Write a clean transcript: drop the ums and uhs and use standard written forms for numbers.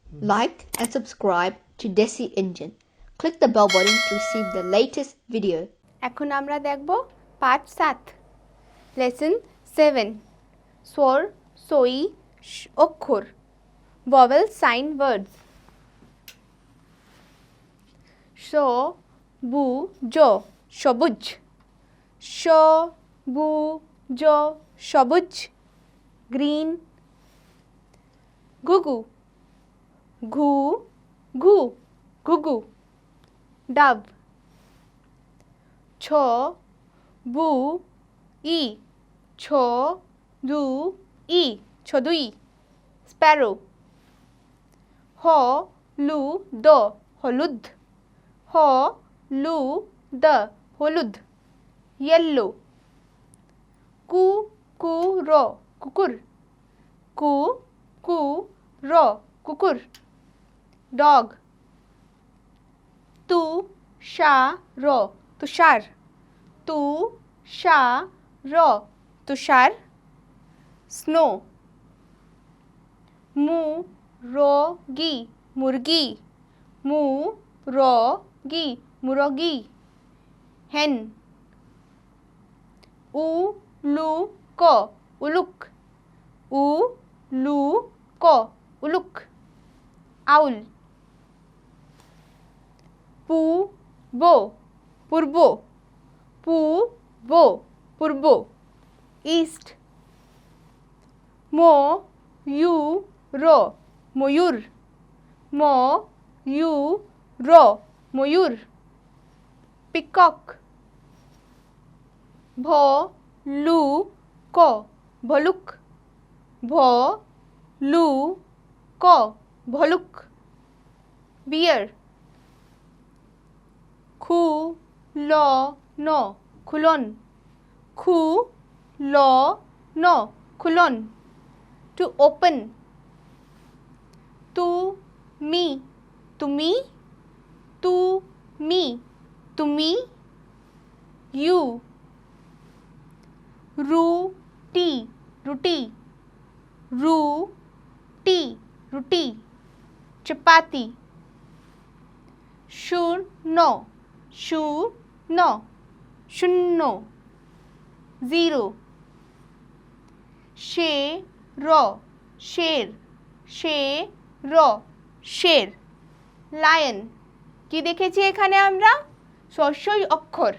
Like and subscribe to Desi Engine. Click the bell button to receive the latest video. এখন আমরা দেখব পাঠ 7 lesson 7 স্বর সই অক্ষর vowel sign words স বু জ সবুজ স বু জ সবুজ গ্রিন গুগু ঘু ঘু গুগু ডাব ছ বু ই ছ দু ই ছদুই স্প্যারো হ লু দ হলুদ হ লু দ হলুদ ইয়েলো কু কু র কুকুর কু কু র কুকুর ডগ তু শা র তুষার তু শা র তুষার স্নো মু রোগী মুরগি মু রোগী মুরগি হেন উ লু ক উলুক উ লু ক উলুক আউল পু বো পূর্ব পু বো পূর্ব ইস্ট মো ইউ র ময়ূর ম ইউ র ময়ূর পিকক ভ লু ক ভলুক ভ লু ক ভলুক বিয়ার খু ল ন খুলন খু ল ন খুলন টু ওপেন তু মি তুমি তু মি তুমি ইউ রুটি রুটি রুটি রুটি চপাতি শূন্য শূন্য শূন্য জিরো শে র শের শে র শের লায়ন কি দেখেছি এখানে আমরা শস্যই অক্ষর